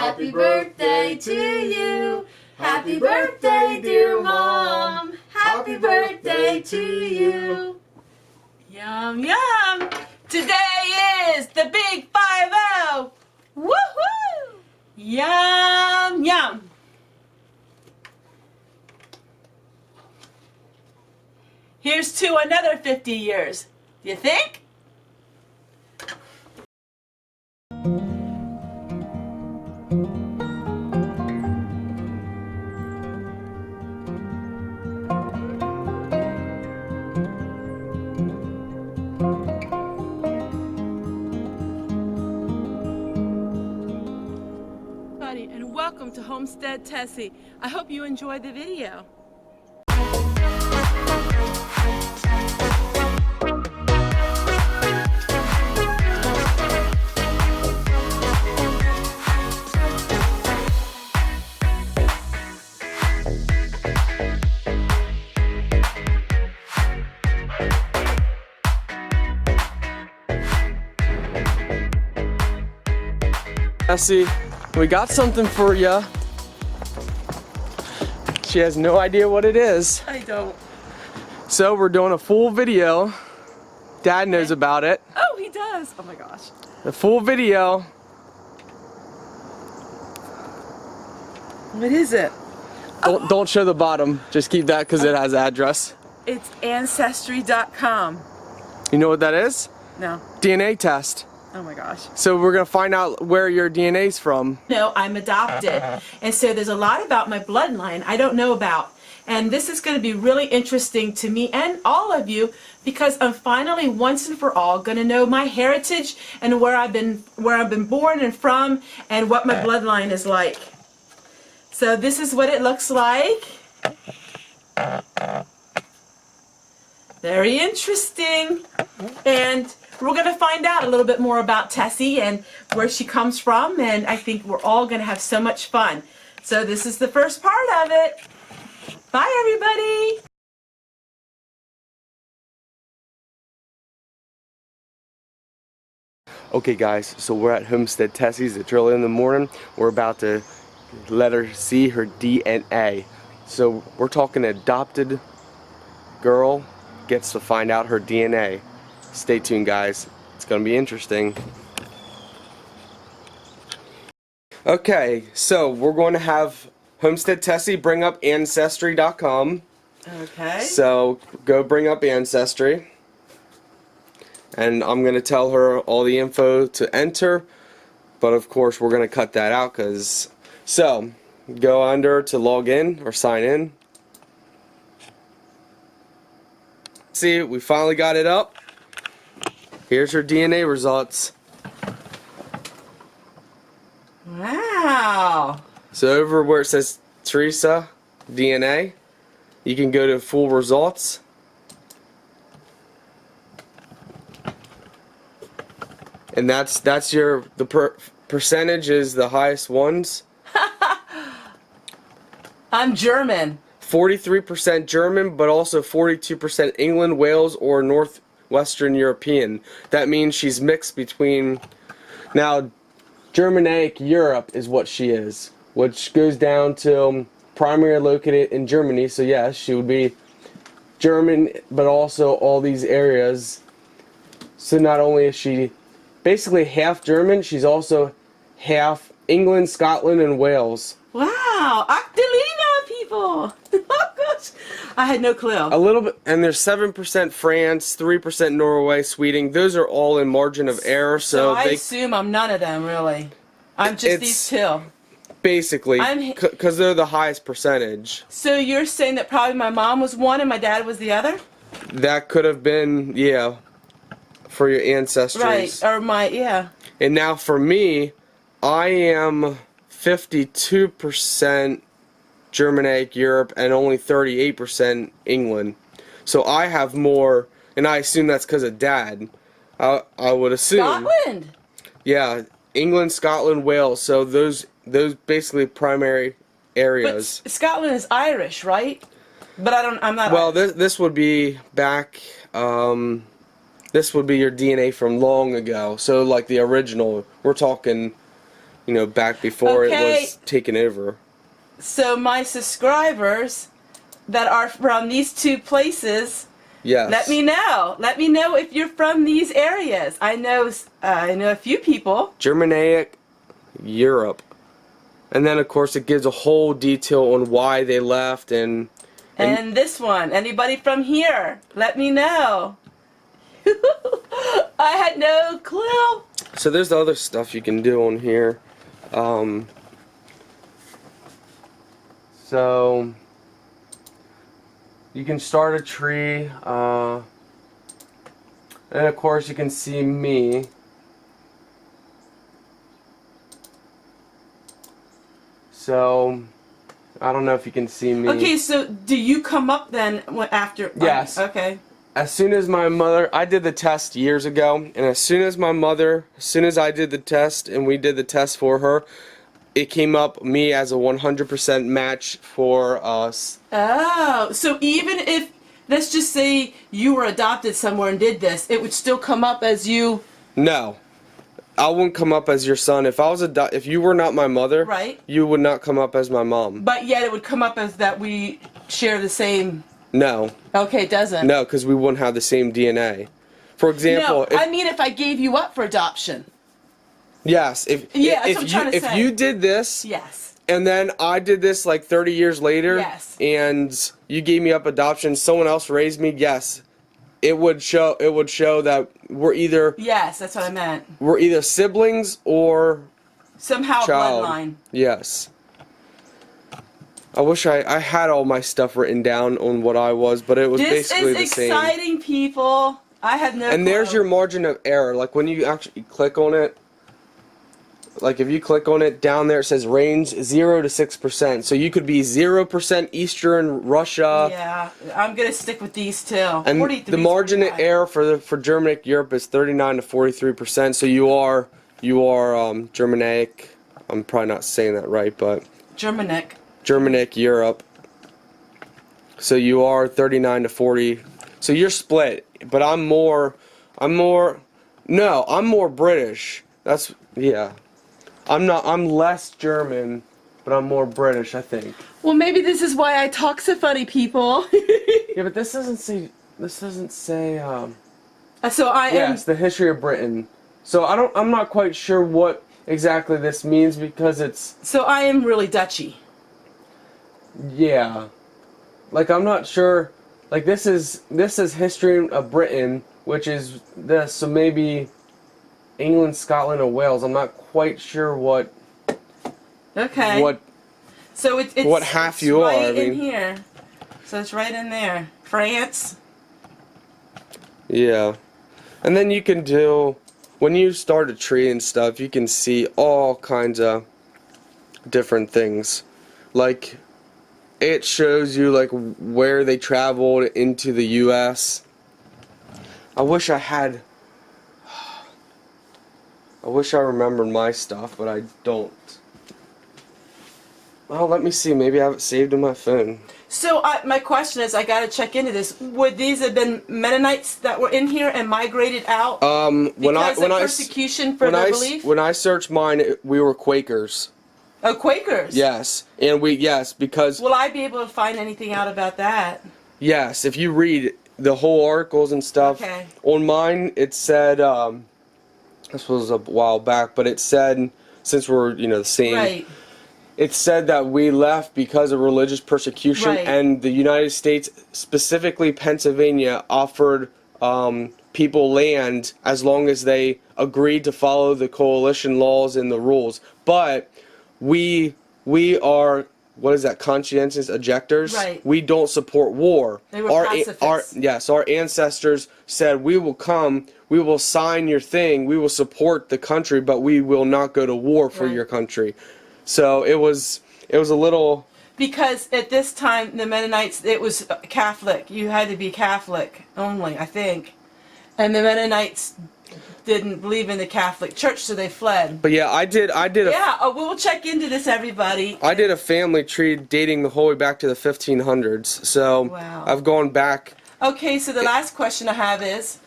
Happy birthday to you. Happy birthday, dear Mom. Happy birthday to you. Yum, yum. Today is the big 5-0. Woohoo! Yum, yum. Here's to another 50 years. You think? And welcome to Homestead Tessie. I hope you enjoyed the video. Tessie, we got something for you. She has no idea what it is. I don't. So we're doing a full video. Dad knows about it. Oh, he does. Oh my gosh. The full video. What is it? Don't show the bottom. Just keep that because it has address. It's Ancestry.com. You know what that is? No. DNA test. Oh my gosh. So we're gonna find out where your DNA's from. No, I'm adopted. And so there's a lot about my bloodline I don't know about. And this is going to be really interesting to me and all of you because I'm finally once and for all going to know my heritage and where I've been born and from and what my bloodline is like. So this is what it looks like. Very interesting. And we're going to find out a little bit more about Tessie and where she comes from, and I think we're all going to have so much fun. So this is the first part of it. Bye, everybody. Okay guys, so we're at Homestead Tessie's. It's early in the morning. We're about to let her see her DNA. So we're talking adopted girl gets to find out her DNA. Stay tuned guys, it's gonna be interesting. Okay, so we're going to have Homestead Tessie bring up Ancestry.com. Okay. So go bring up Ancestry. And I'm gonna tell her all the info to enter, but of course we're gonna cut that out because, so go under to log in or sign in. See, we finally got it up. Here's her DNA results. Wow. So over where it says Teresa DNA, you can go to full results. And that's your percentage is the highest ones. I'm German. 43% German, but also 42% England, Wales, or Northwestern European. That means she's mixed between. Now, Germanic Europe is what she is, which goes down to primarily located in Germany. So yes, she would be German, but also all these areas. So not only is she basically half German, she's also half England, Scotland, and Wales. Wow, Octalina people. Oh gosh, I had no clue. A little bit, and there's 7% France, 3% Norway, Sweden. Those are all in margin of error. So I assume I'm none of them really. I'm just these two. Basically, because they're the highest percentage. So you're saying that probably my mom was one and my dad was the other? That could have been, yeah, for your ancestors. Right, or yeah. And now for me, I am 52% Germanic Europe and only 38% England. So I have more, and I assume that's because of Dad. I would assume. Scotland. Yeah, England, Scotland, Wales. So those basically primary areas. But Scotland is Irish, right? But I'm not. Well, this would be back. This would be your DNA from long ago. So like the original. We're talking you know, back before it Okay. was taken over. So my subscribers that are from these two places, Yes. let me know. Let me know if you're from these areas. I know a few people. Germanic Europe. And then of course it gives a whole detail on why they left and And this one, anybody from here? Let me know. I had no clue. so there's the other stuff you can do on here. So you can start a tree, and of course you can see me. So I don't know if you can see me. Okay, so do you come up then after? Yes. Okay. As soon as my mother, I did the test years ago, and as soon as I did the test and we did the test for her, it came up me as a 100% match for us. Oh, so even if, let's just say you were adopted somewhere and did this, it would still come up as you. No, I wouldn't come up as your son. If if you were not my mother, Right. you would not come up as my mom. But yet it would come up as that we share the same. No. Okay, it doesn't. No, because we wouldn't have the same DNA. For example, No, I mean if I gave you up for adoption. yes, Yeah, that's what I'm trying to if say. you did this, Yes. and then I did this like 30 years later, Yes. and you gave me up adoption, someone else raised me, yes, it would show that we're either Yes, that's what I meant. siblings or Somehow child. bloodline. Yes. I wish I had all my stuff written down on what I was, but it was This basically is the same. exciting, people. I have no And there's clue. your margin of error. Like when you actually click on it, like if you click on it, down there it says range 0 to 6%. So you could be 0% Eastern Russia. Yeah, I'm gonna stick with these two. And 43 the margin of 45. error for Germanic Europe is 39 to 43%. So you are Germanic. I'm probably not saying that right, but Germanic. Germanic Europe. So you are 39 to 40. So you're split, but I'm more British. I'm less German, but I'm more British, I think. Well, maybe this is why I talk so funny, people. Yeah, but this doesn't say So I am. yes, the history of Britain. So I'm not quite sure what exactly this means because it's So I am really Dutchy. yeah. Like I'm not sure like this is history of Britain, which is this, so maybe England, Scotland, or Wales. I'm not quite sure what Okay. So it's what half it's you are, right I in mean. here. So it's right in there. France. Yeah. And then you can do, when you start a tree and stuff, you can see all kinds of different things. Like, it shows you, like, where they traveled into the U.S. I wish I remembered my stuff, but I don't. Well, let me see. Maybe I have it saved in my phone. So my question is, I got to check into this. Would these have been Mennonites that were in here and migrated out because of persecution for their belief? When I searched mine, we were Quakers. Oh, Quakers. Yes, and because Will I be able to find anything out about that? yes, if you read the whole articles and stuff. Okay. On mine, it said this was a while back, but it said, since we're the same. Right. It said that we left because of religious persecution, Right. and the United States, specifically Pennsylvania, offered people land as long as they agreed to follow the coalition laws and the rules. But we are, what is that, conscientious objectors? Right. We don't support war. They were pacifists. Our ancestors said, we will come, we will sign your thing, we will support the country, but we will not go to war for Right. your country. So it was a little. Because at this time, the Mennonites, it was Catholic. You had to be Catholic only, I think. And the Mennonites didn't believe in the Catholic Church, so they fled. But yeah, I did Yeah, we'll check into this, everybody. I did a family tree dating the whole way back to the 1500s. So Wow. I've gone back. Okay, so the last question I have is,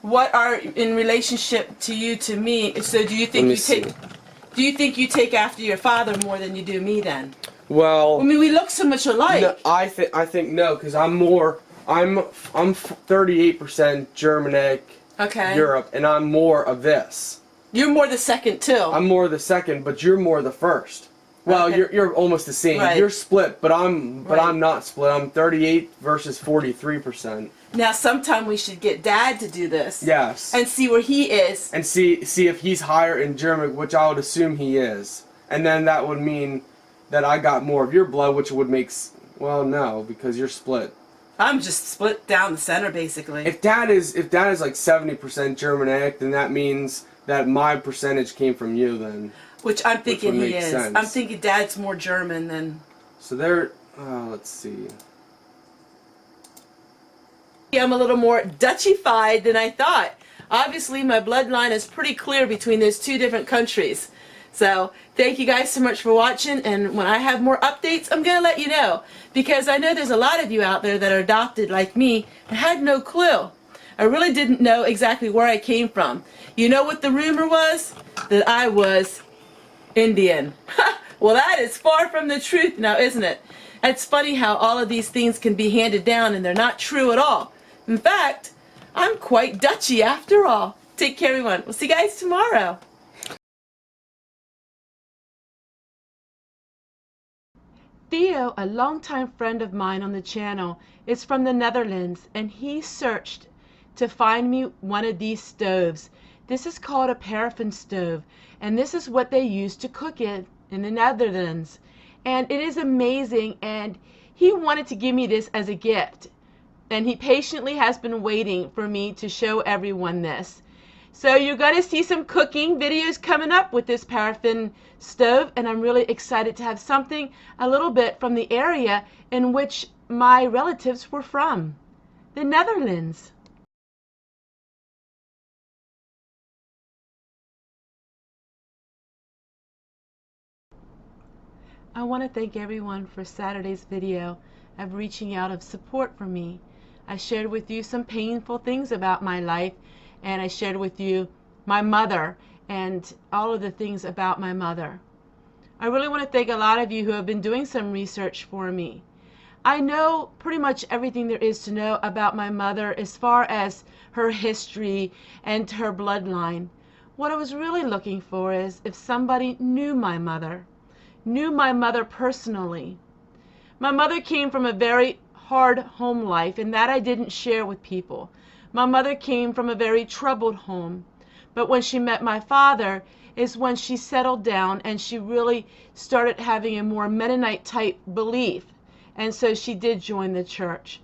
what are in relationship to you to me? So do you think Let me you see. Do you think you take after your father more than you do me then? Well, I mean, we look so much alike. no, I think no, because I'm 38% Germanic, Okay. Europe, and I'm more of this. You're more the second too. I'm more the second, but you're more the first. Well, Okay. you're almost the same. Right. You're split, but I'm Right. not split. I'm 38 versus 43%. Now, sometime we should get Dad to do this. Yes. And see where he is. And see if he's higher in German, which I would assume he is. And then that would mean that I got more of your blood, which would make well, no, because you're split. I'm just split down the center, basically. If Dad is like 70% Germanic, then that means that my percentage came from you then. Which I'm thinking would he make is. sense. I'm thinking Dad's more German than... So there, let's see. I'm a little more Dutchified than I thought. Obviously, my bloodline is pretty clear between those two different countries. So, thank you guys so much for watching, and when I have more updates, I'm going to let you know. Because I know there's a lot of you out there that are adopted like me and had no clue. I really didn't know exactly where I came from. You know what the rumor was? That I was Indian. Well, that is far from the truth now, isn't it? It's funny how all of these things can be handed down and they're not true at all. In fact, I'm quite Dutchy after all. Take care, everyone. We'll see you guys tomorrow. Theo, a longtime friend of mine on the channel, is from the Netherlands, and he searched to find me one of these stoves. This is called a paraffin stove, and this is what they use to cook in the Netherlands. And it is amazing, and he wanted to give me this as a gift. And he patiently has been waiting for me to show everyone this. So you're going to see some cooking videos coming up with this paraffin stove, and I'm really excited to have something a little bit from the area in which my relatives were from, the Netherlands. I want to thank everyone for Saturday's video of reaching out of support for me. I shared with you some painful things about my life, and I shared with you my mother and all of the things about my mother. I really want to thank a lot of you who have been doing some research for me. I know pretty much everything there is to know about my mother as far as her history and her bloodline. What I was really looking for is if somebody knew my mother personally. My mother came from a very hard home life, and that I didn't share with people. My mother came from a very troubled home, but when she met my father is when she settled down and she really started having a more Mennonite type belief, and so she did join the church.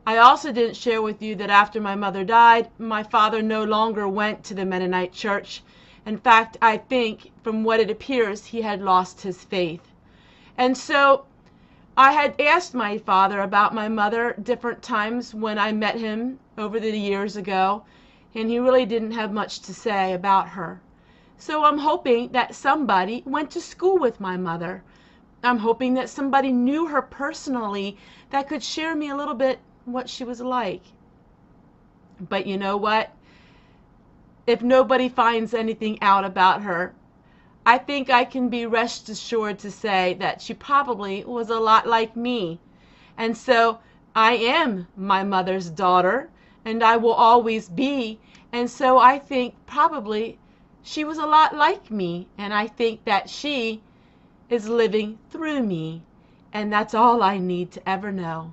I also didn't share with you that after my mother died, my father no longer went to the Mennonite church. In fact, I think from what it appears, he had lost his faith. And so I had asked my father about my mother different times when I met him over the years ago, and he really didn't have much to say about her. So I'm hoping that somebody went to school with my mother. I'm hoping that somebody knew her personally that could share me a little bit what she was like. But you know what? If nobody finds anything out about her, I think I can be rest assured to say that she probably was a lot like me. And so I am my mother's daughter, and I will always be. And so I think probably she was a lot like me, and I think that she is living through me. And that's all I need to ever know.